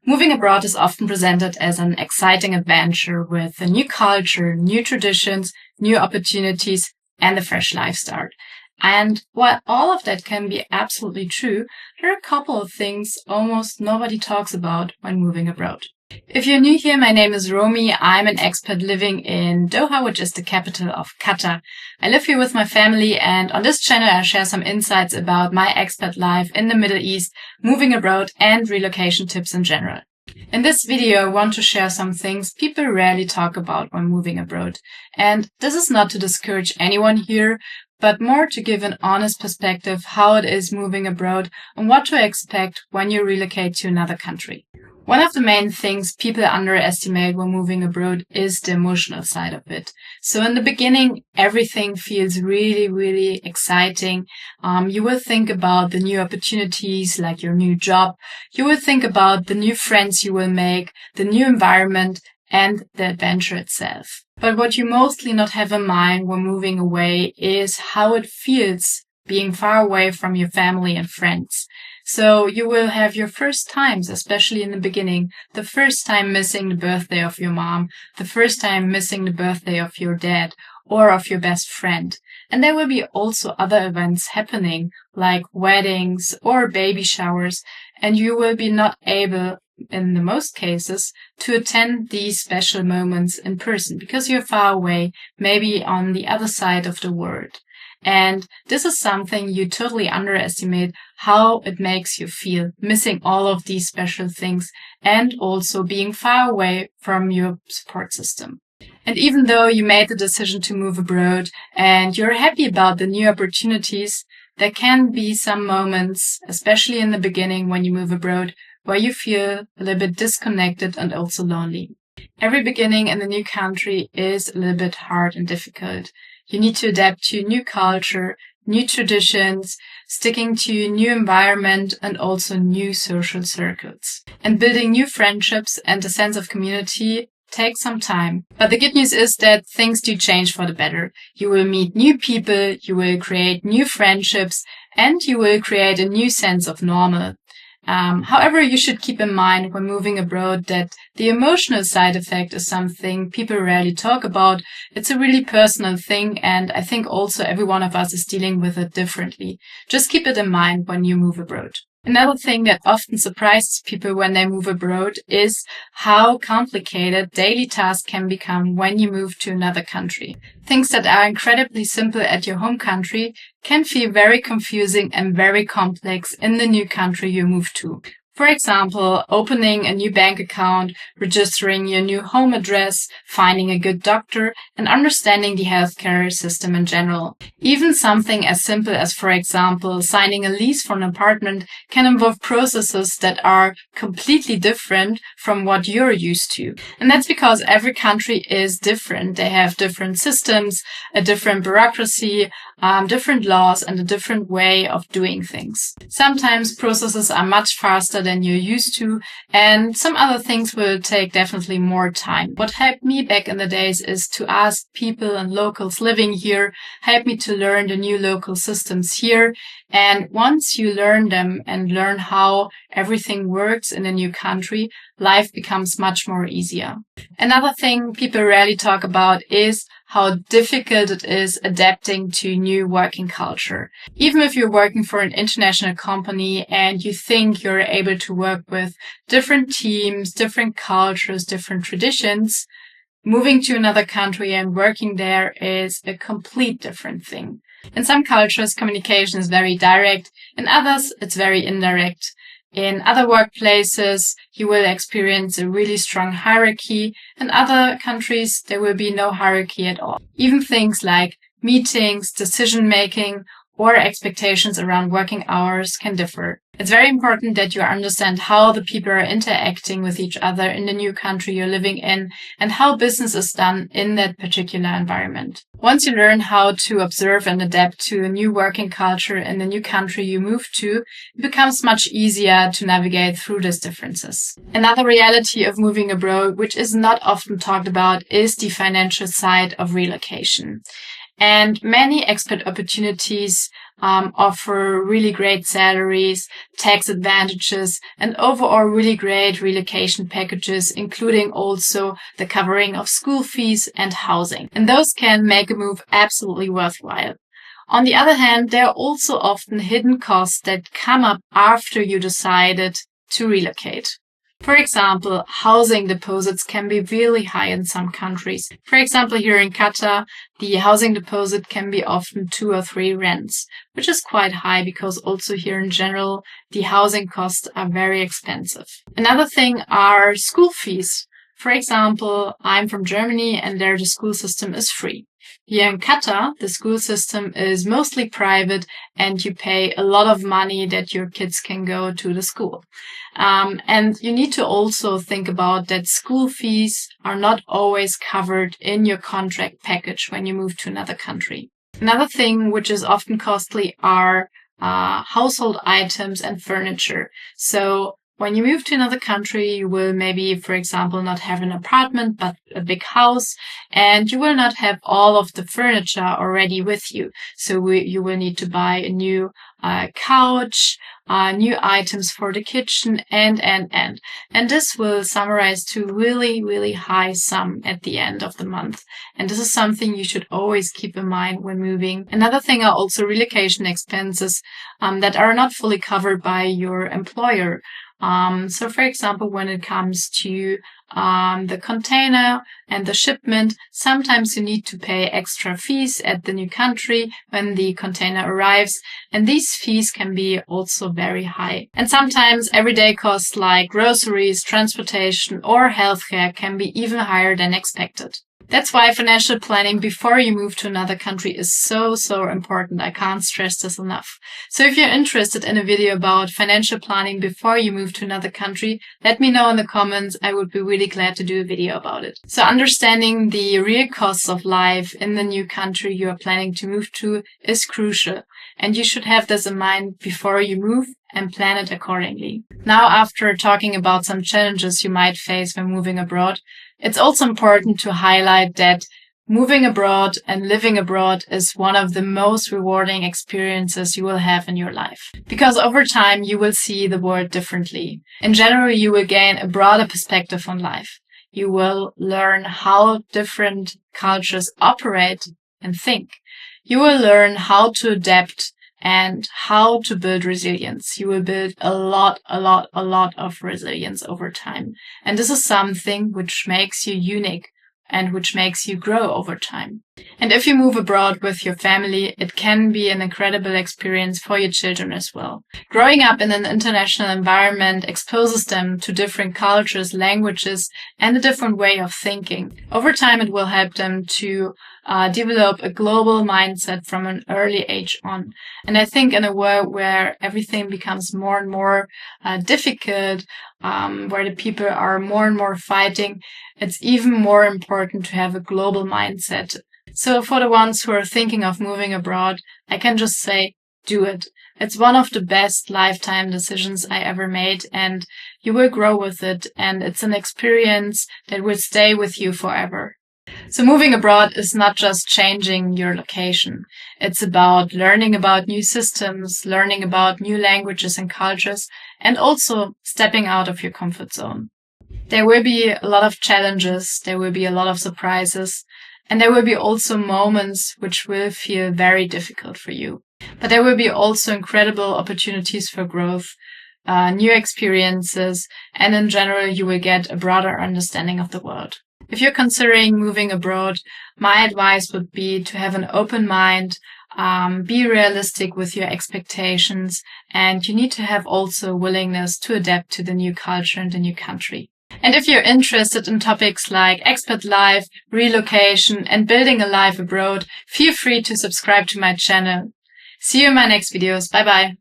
Moving abroad is often presented as an exciting adventure with a new culture, new traditions, new opportunities, and a fresh life start. And while all of that can be absolutely true, there are a couple of things almost nobody talks about when moving abroad. If you're new here, my name is Romy. I'm an expat living in Doha, which is the capital of Qatar. I live here with my family, and on this channel I share some insights about my expat life in the Middle East, moving abroad, and relocation tips in general. In this video, I want to share some things people rarely talk about when moving abroad. And this is not to discourage anyone here, but more to give an honest perspective how it is moving abroad and what to expect when you relocate to another country. One of the main things people underestimate when moving abroad is the emotional side of it. So in the beginning, everything feels really exciting. You will think about the new opportunities, like your new job. You will think about the new friends you will make, the new environment, and the adventure itself. But what you mostly not have in mind when moving away is how it feels being far away from your family and friends. So you will have your first times, especially in the beginning, the first time missing the birthday of your mom, the first time missing the birthday of your dad or of your best friend. And there will be also other events happening like weddings or baby showers, and you will be not able, in the most cases, to attend these special moments in person because you're far away, maybe on the other side of the world. And this is something you totally underestimate, how it makes you feel, missing all of these special things and also being far away from your support system. And even though you made the decision to move abroad and you're happy about the new opportunities, there can be some moments, especially in the beginning when you move abroad, where you feel a little bit disconnected and also lonely. Every beginning in the new country is a little bit hard and difficult. You need to adapt to new culture, new traditions, sticking to new environment and also new social circles. And building new friendships and a sense of community takes some time. But the good news is that things do change for the better. You will meet new people, you will create new friendships, and you will create a new sense of normal. However, you should keep in mind when moving abroad that the emotional side effect is something people rarely talk about. It's a really personal thing, and I think also every one of us is dealing with it differently. Just keep it in mind when you move abroad. Another thing that often surprises people when they move abroad is how complicated daily tasks can become when you move to another country. Things that are incredibly simple at your home country can feel very confusing and very complex in the new country you move to. For example, opening a new bank account, registering your new home address, finding a good doctor, and understanding the healthcare system in general. Even something as simple as, for example, signing a lease for an apartment can involve processes that are completely different from what you're used to. And that's because every country is different. They have different systems, a different bureaucracy, different laws, and a different way of doing things. Sometimes processes are much faster than you're used to, and some other things will take definitely more time. What helped me back in the days is to ask people and locals living here, help me to learn the new local systems here. And once you learn them and learn how everything works in a new country, life becomes much more easier. Another thing people rarely talk about is how difficult it is adapting to new working culture. Even if you're working for an international company and you think you're able to work with different teams, different cultures, different traditions, moving to another country and working there is a complete different thing. In some cultures, communication is very direct. In others, it's very indirect. In other workplaces, you will experience a really strong hierarchy. In other countries, there will be no hierarchy at all. Even things like meetings, decision-making, or expectations around working hours can differ. It's very important that you understand how the people are interacting with each other in the new country you're living in and how business is done in that particular environment. Once you learn how to observe and adapt to a new working culture in the new country you move to, it becomes much easier to navigate through these differences. Another reality of moving abroad, which is not often talked about, is the financial side of relocation. And many expat opportunities offer really great salaries, tax advantages, and overall really great relocation packages, including also the covering of school fees and housing. And those can make a move absolutely worthwhile. On the other hand, there are also often hidden costs that come up after you decided to relocate. For example, housing deposits can be really high in some countries. For example, here in Qatar, the housing deposit can be often 2 or 3 rents, which is quite high because also here in general, the housing costs are very expensive. Another thing are school fees. For example, I'm from Germany and there the school system is free. Here in Qatar, the school system is mostly private and you pay a lot of money that your kids can go to the school. And you need to also think about that school fees are not always covered in your contract package when you move to another country. Another thing which is often costly are household items and furniture. So when you move to another country, you will maybe, for example, not have an apartment, but a big house, and you will not have all of the furniture already with you. So you will need to buy a new couch, new items for the kitchen, and. And this will summarize to really, really high sum at the end of the month. And this is something you should always keep in mind when moving. Another thing are also relocation expenses that are not fully covered by your employer. So for example, when it comes to the container and the shipment, sometimes you need to pay extra fees at the new country when the container arrives, and these fees can be also very high. And sometimes everyday costs like groceries, transportation, or healthcare can be even higher than expected. That's why financial planning before you move to another country is so important. I can't stress this enough. So if you're interested in a video about financial planning before you move to another country, let me know in the comments. I would be really glad to do a video about it. So understanding the real costs of life in the new country you are planning to move to is crucial. And you should have this in mind before you move and plan it accordingly. Now, after talking about some challenges you might face when moving abroad, it's also important to highlight that moving abroad and living abroad is one of the most rewarding experiences you will have in your life. Because over time, you will see the world differently. In general, you will gain a broader perspective on life. You will learn how different cultures operate and think. You will learn how to adapt and how to build resilience. You will build a lot of resilience over time. And this is something which makes you unique and which makes you grow over time. And if you move abroad with your family, it can be an incredible experience for your children as well. Growing up in an international environment exposes them to different cultures, languages, and a different way of thinking. Over time, it will help them to develop a global mindset from an early age on. And I think in a world where everything becomes more and more difficult, where the people are more and more fighting, it's even more important to have a global mindset. So for the ones who are thinking of moving abroad, I can just say, do it. It's one of the best lifetime decisions I ever made, and you will grow with it, and it's an experience that will stay with you forever. So moving abroad is not just changing your location. It's about learning about new systems, learning about new languages and cultures, and also stepping out of your comfort zone. There will be a lot of challenges, there will be a lot of surprises, and there will be also moments which will feel very difficult for you. But there will be also incredible opportunities for growth, new experiences, and in general, you will get a broader understanding of the world. If you're considering moving abroad, my advice would be to have an open mind, be realistic with your expectations, and you need to have also willingness to adapt to the new culture and the new country. And if you're interested in topics like expat life, relocation, and building a life abroad, feel free to subscribe to my channel. See you in my next videos. Bye bye.